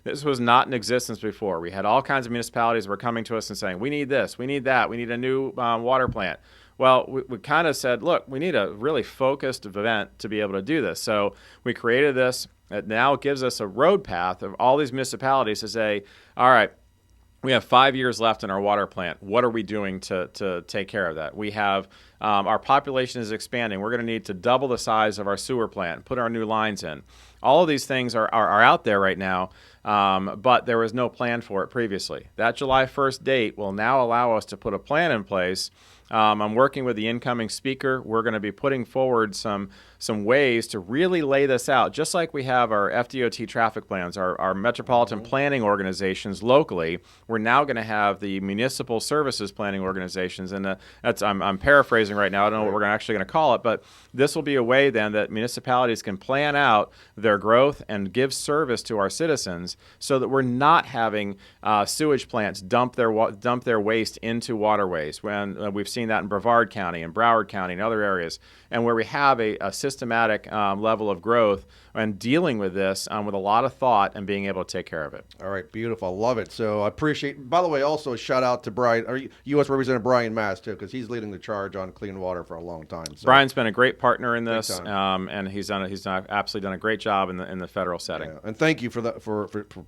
This was not in existence before. We had all kinds of municipalities were coming to us and saying, we need this, we need that, we need a new water plant. Well, we kind of said, look, we need a really focused event to be able to do this. So we created this. It now gives us a road path of all these municipalities to say, all right, we have 5 years left in our water plant. What are we doing to take care of that? We have our population is expanding. We're going to need to double the size of our sewer plant, put our new lines in. All of these things are out there right now, but there was no plan for it previously. That July 1st date will now allow us to put a plan in place. I'm working with the incoming speaker. We're going to be putting forward some ways to really lay this out, just like we have our FDOT traffic plans, our metropolitan planning organizations locally. We're now going to have the municipal services planning organizations, and I'm paraphrasing right now. I don't know what we're actually going to call it, but this will be a way then that municipalities can plan out their growth and give service to our citizens, so that we're not having sewage plants dump their waste into waterways. When we've seen that in Brevard County and Broward County and other areas, and where we have a systematic level of growth and dealing with this with a lot of thought and being able to take care of it. All right, beautiful. I love it. So I appreciate, by the way, also a shout out to Brian, or U.S. Representative Brian Mass, too, because he's leading the charge on clean water for a long time. So. Brian's been a great partner in this, and he's absolutely done a great job in the federal setting. Yeah. And thank you for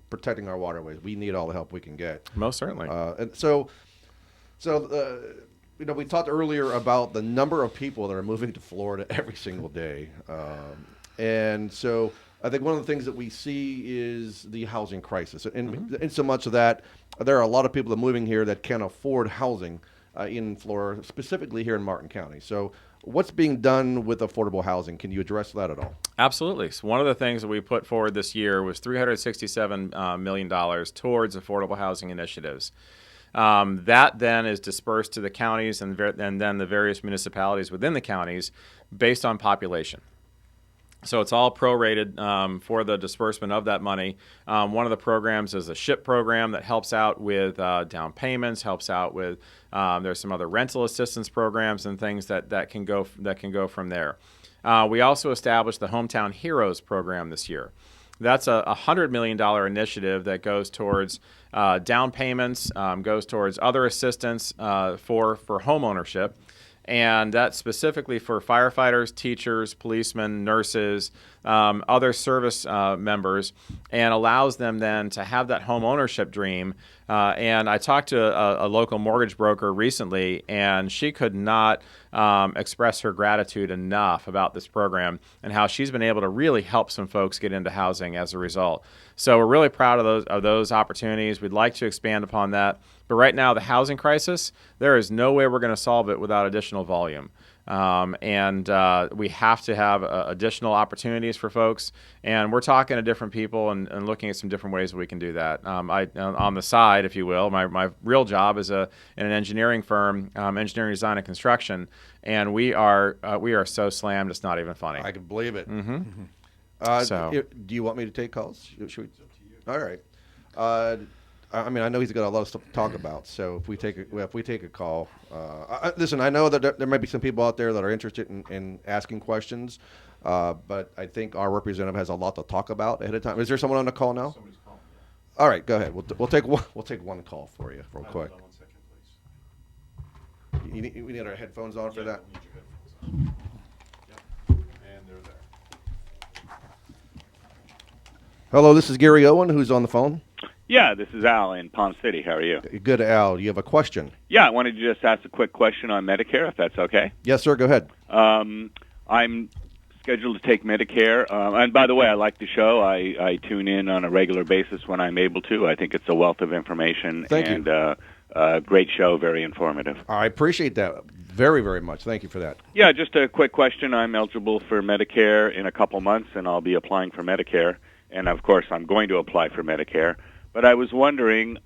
protecting our waterways. We need all the help we can get. Most certainly. And so we talked earlier about the number of people that are moving to Florida every single day. And so I think one of the things that we see is the housing crisis. And in so much of that, there are a lot of people that are moving here that can't afford housing in Florida, specifically here in Martin County. So what's being done with affordable housing? Can you address that at all? Absolutely. So one of the things that we put forward this year was $367 million towards affordable housing initiatives. That then is dispersed to the counties and then the various municipalities within the counties based on population. So it's all prorated for the disbursement of that money. One of the programs is a SHIP program that helps out with down payments, helps out with there's some other rental assistance programs and things that can go from there. We also established the Hometown Heroes program this year. That's a $100 million initiative that goes towards down payments, goes towards other assistance for home ownership. And that's specifically for firefighters, teachers, policemen, nurses, other service members, and allows them then to have that home ownership dream. And I talked to a local mortgage broker recently, and she could not express her gratitude enough about this program and how she's been able to really help some folks get into housing as a result. So we're really proud of those opportunities. We'd like to expand upon that. But right now, the housing crisis, there is no way we're going to solve it without additional volume. And we have to have additional opportunities for folks. And we're talking to different people and looking at some different ways that we can do that. On the side, if you will, my real job is in an engineering firm, engineering, design, and construction. And we are so slammed, it's not even funny. I can believe it. So, do you want me to take calls? Should we? All right. I mean, I know he's got a lot of stuff to talk about. So if we take a call, listen, I know that there might be some people out there that are interested in asking questions, but I think our representative has a lot to talk about ahead of time. Is there someone on the call now? Somebody's calling. Yeah. All right, go ahead. We'll take one call for you real quick. Hold on 1 second, please. We need our headphones on for that. We'll need your headphones on. Yep. And they're there. Hello, this is Gary Owen, who's on the phone. Yeah, this is Al in Palm City. How are you? Good, Al. You have a question? Yeah, I wanted to just ask a quick question on Medicare, if that's okay. Yes, sir. Go ahead. I'm scheduled to take Medicare. And by the way, I like the show. I tune in on a regular basis when I'm able to. I think it's a wealth of information. Thank you. Great show, very informative. I appreciate that very, very much. Thank you for that. Yeah, just a quick question. I'm eligible for Medicare in a couple months, and I'll be applying for Medicare. And, of course, I'm going to apply for Medicare. But I was wondering,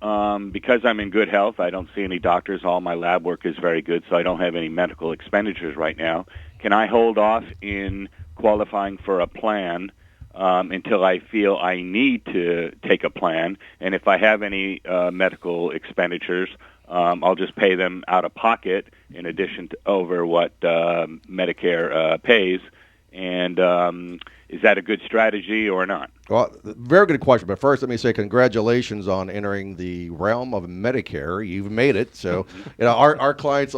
because I'm in good health, I don't see any doctors, all my lab work is very good, so I don't have any medical expenditures right now. Can I hold off in qualifying for a plan until I feel I need to take a plan? And if I have any medical expenditures, I'll just pay them out of pocket in addition to over what Medicare pays. And is that a good strategy or not? Well, very good question. But first, let me say congratulations on entering the realm of Medicare. You've made it. So, our clients,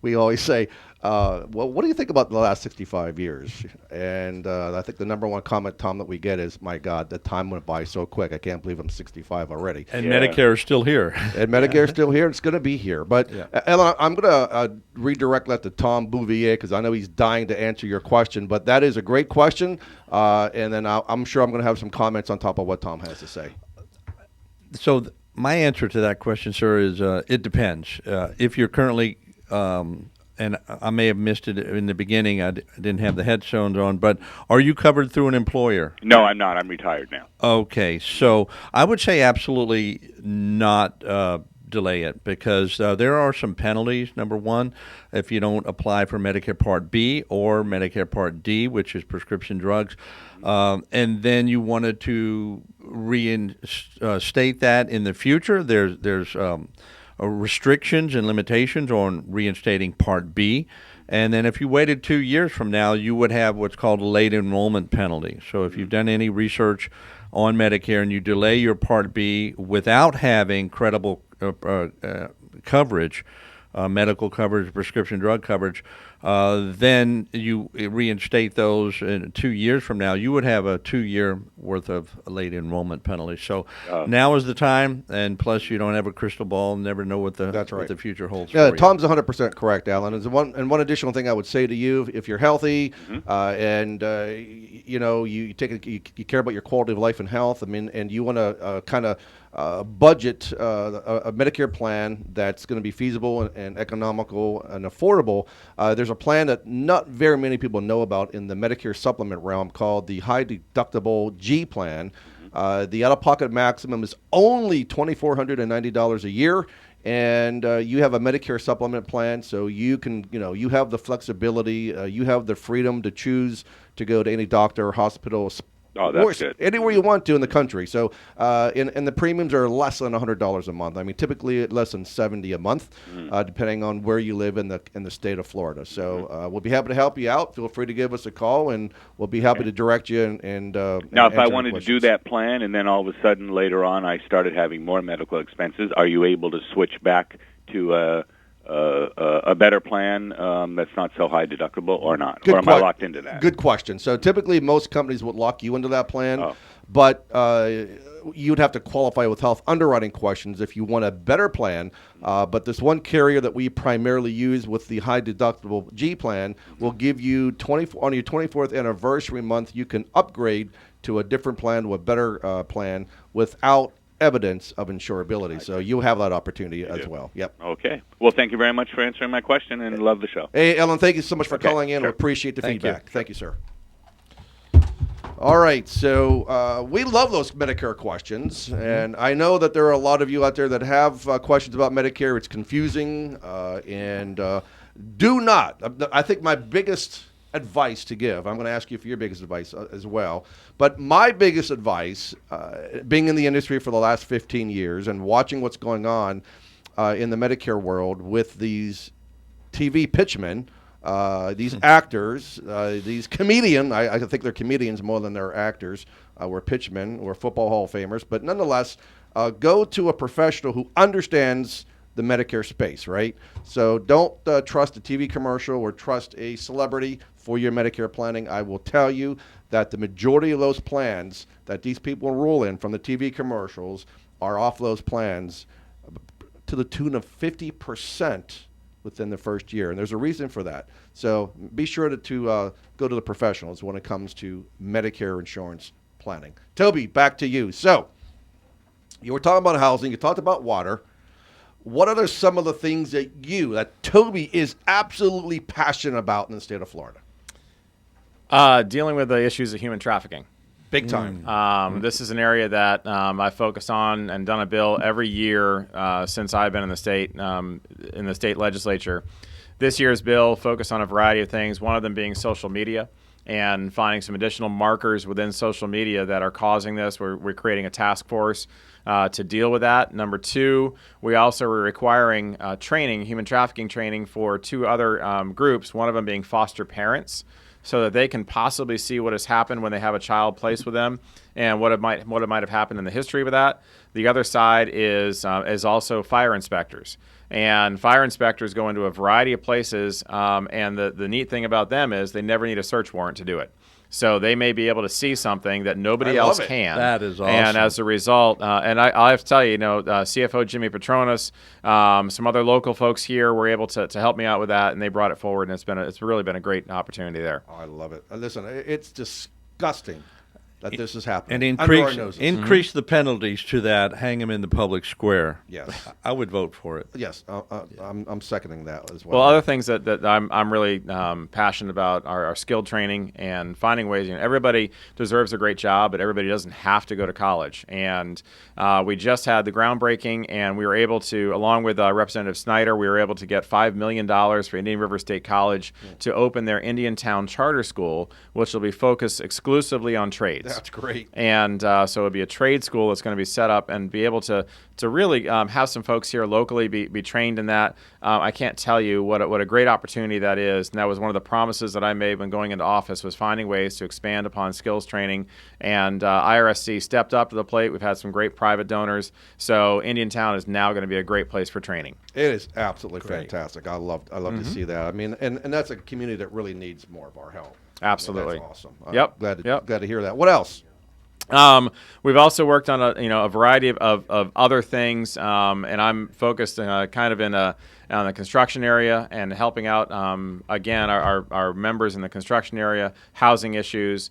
we always say, well, what do you think about the last 65 years? And I think the number one comment, Tom, that we get is, my God, the time went by so quick. I can't believe I'm 65 already. And Medicare is still here. And Medicare is still here. It's going to be here. But, Ella, I'm going to redirect that to Tom Bouvier because I know he's dying to answer your question. But that is a great question. And then I'm sure I'm going to have some comments on top of what Tom has to say. So my answer to that question, sir, is it depends. If you're currently and I may have missed it in the beginning. I didn't have the headphones on, but are you covered through an employer? No, I'm not. I'm retired now. Okay, so I would say absolutely not delay it because there are some penalties. Number one, if you don't apply for Medicare Part B or Medicare Part D, which is prescription drugs, and then you wanted to reinstate that in the future, there's restrictions and limitations on reinstating Part B. And then if you waited 2 years from now, you would have what's called a late enrollment penalty. So if you've done any research on Medicare and you delay your Part B without having credible coverage, medical coverage, prescription drug coverage, then you reinstate those in 2 years from now, you would have a 2-year worth of late enrollment penalty. So now is the time, and plus you don't have a crystal ball, never know what the future holds for you. Tom's 100% correct, Alan. And one additional thing I would say to you, if you're healthy and you care about your quality of life and health, I mean, and you want to kind of budget a Medicare plan that's going to be feasible and economical and affordable, there's a plan that not very many people know about in the Medicare supplement realm called the high deductible G plan. The out-of-pocket maximum is only $2,490 a year. And you have a Medicare supplement plan, so you can, you have the flexibility, you have the freedom to choose to go to any doctor or hospital, Oh, that's good. Anywhere you want to in the country. So, and the premiums are less than $100 a month. I mean, typically less than $70 a month, depending on where you live in the state of Florida. So, we'll be happy to help you out. Feel free to give us a call, and we'll be happy to direct you. Now, if I wanted to do that plan, and then all of a sudden later on I started having more medical expenses, are you able to switch back to a better plan that's not so high deductible or not? Or am I locked into that? Good question. So typically most companies would lock you into that plan, but you'd have to qualify with health underwriting questions if you want a better plan. But this one carrier that we primarily use with the high deductible G plan will give you on your 24th anniversary month, you can upgrade to a different plan, to a better plan without evidence of insurability. So you have that opportunity as well. Yep. Okay. Well, thank you very much for answering my question, and love the show. Hey, Ellen, thank you so much for calling in. Sure. We appreciate the Thank feedback. Thank you, sir. All right, so we love those Medicare questions, and I know that there are a lot of you out there that have questions about Medicare. It's confusing, and do not. I think my biggest advice to give, I'm going to ask you for your biggest advice as well, but my biggest advice, being in the industry for the last 15 years and watching what's going on in the Medicare world with these TV pitchmen, these actors, these comedians, I think they're comedians more than they're actors, we're pitchmen, we're football Hall of Famers, but nonetheless, go to a professional who understands the Medicare space, right? So don't trust a TV commercial or trust a celebrity for your Medicare planning. I will tell you that the majority of those plans that these people enroll in from the TV commercials are off those plans to the tune of 50% within the first year. And there's a reason for that. So be sure to go to the professionals when it comes to Medicare insurance planning. Toby, back to you. So you were talking about housing. You talked about water. What are some of the things that Toby is absolutely passionate about in the state of Florida? Dealing with the issues of human trafficking. Big time. This is an area that I focus on and done a bill every year since I've been in the state legislature. This year's bill focused on a variety of things, one of them being social media and finding some additional markers within social media that are causing this. We're creating a task force to deal with that. Number two, we also are requiring human trafficking training for two other groups, one of them being foster parents, so that they can possibly see what has happened when they have a child placed with them and what it might have happened in the history of that. The other side is also fire inspectors. And fire inspectors go into a variety of places, and the neat thing about them is they never need a search warrant to do it. So they may be able to see something that nobody else can. That is awesome. And as a result, and I have to tell you, CFO Jimmy Petronas, some other local folks here were able to help me out with that, and they brought it forward, and it's really been a great opportunity there. Oh, I love it. Listen, it's disgusting that this is happening. And increase the penalties to that, hang them in the public square. Yes. I would vote for it. Yes, I'm seconding that as well. Well, other things that I'm really passionate about are skilled training and finding ways. Everybody deserves a great job, but everybody doesn't have to go to college. And we just had the groundbreaking, and we were able to, along with Representative Snyder, we were able to get $5 million for Indian River State College to open their Indiantown Charter School, which will be focused exclusively on trades. That's great. And so it'll be a trade school that's going to be set up and be able to really have some folks here locally be trained in that. I can't tell you what a great opportunity that is. And that was one of the promises that I made when going into office, was finding ways to expand upon skills training. And IRSC stepped up to the plate. We've had some great private donors. So Indiantown is now going to be a great place for training. It is absolutely fantastic. I love to see that. I mean, and that's a community that really needs more of our help. Absolutely. That's awesome. Yep. Glad to hear that. What else? We've also worked on a variety of other things, and I'm focused kind of on the construction area and helping out again our members in the construction area, housing issues,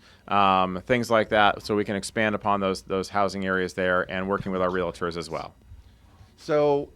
things like that, so we can expand upon those housing areas there, and working with our realtors as well. So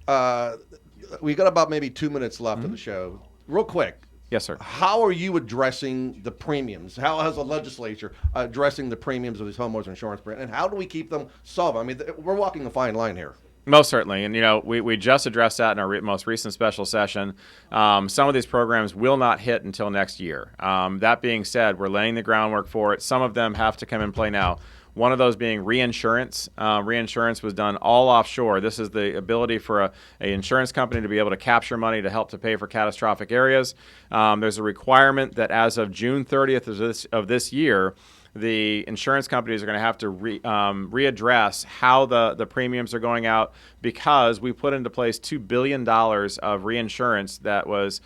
we got about maybe 2 minutes left of the show. Real quick. Yes, sir. How are you addressing the premiums? How is the legislature addressing the premiums of these homeowners insurance plans? And how do we keep them solvent? I mean, we're walking a fine line here. Most certainly. And, we just addressed that in our most recent special session. Some of these programs will not hit until next year. That being said, we're laying the groundwork for it. Some of them have to come in play now. One of those being reinsurance. Reinsurance was done all offshore. This is the ability for an insurance company to be able to capture money to help to pay for catastrophic areas. There's a requirement that as of June 30th of this year, the insurance companies are going to have to readdress how the premiums are going out, because we put into place $2 billion of reinsurance that was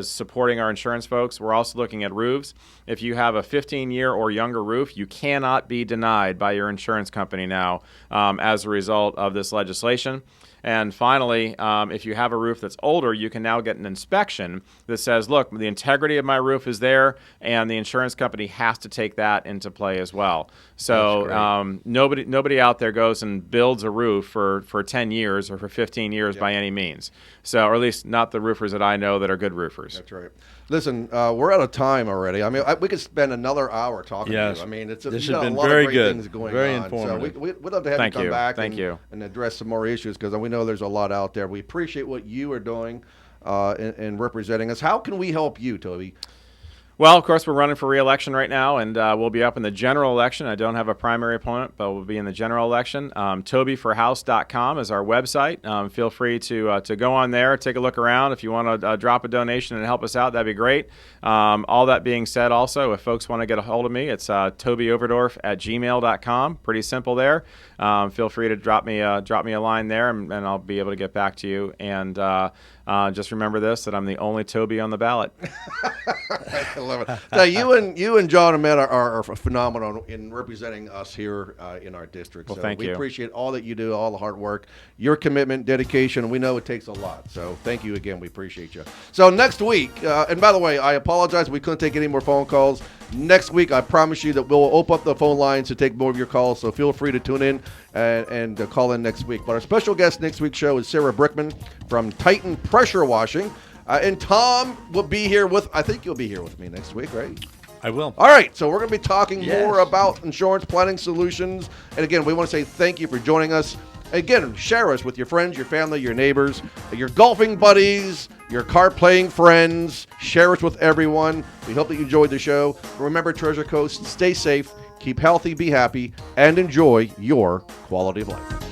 supporting our insurance folks. We're also looking at roofs. If you have a 15-year or younger roof, you cannot be denied by your insurance company now as a result of this legislation. And finally, if you have a roof that's older, you can now get an inspection that says, look, the integrity of my roof is there, and the insurance company has to take that into play as well. So nobody out there goes and builds a roof for 10 years or for 15 years by any means. So, or at least not the roofers that I know that are good roofers. That's right. Listen, we're out of time already. I mean, we could spend another hour talking to you. I mean, this has been very good. Things going very on. informative. So we'd love to have you come back and address some more issues, because we know there's a lot out there. We appreciate what you are doing and representing us. How can we help you, Toby? Well, of course, we're running for re-election right now, and we'll be up in the general election. I don't have a primary opponent, but we'll be in the general election. TobyForHouse.com is our website. Feel free to go on there, take a look around. If you want to drop a donation and help us out, that'd be great. All that being said, also, if folks want to get a hold of me, it's tobyoverdorf@gmail.com. Pretty simple there. Feel free to drop me a line there, and I'll be able to get back to you. And just remember this, that I'm the only Toby on the ballot. I love it. Now, you and John Ahmed are phenomenal in representing us here in our district. Well, so thank you. We appreciate all that you do, all the hard work, your commitment, dedication. We know it takes a lot. So thank you again. We appreciate you. So next week, and by the way, I apologize, we couldn't take any more phone calls. Next week, I promise you that we'll open up the phone lines to take more of your calls, so feel free to tune in and call in next week. But our special guest next week's show is Sarah Brickman from Titan Pressure Washing. And Tom will be here I think you'll be here with me next week, right? I will. All right, so we're going to be talking more about insurance planning solutions. And again, we want to say thank you for joining us. Again, share us with your friends, your family, your neighbors, your golfing buddies, your card playing friends. Share us with everyone. We hope that you enjoyed the show. Remember, Treasure Coast, stay safe, keep healthy, be happy, and enjoy your quality of life.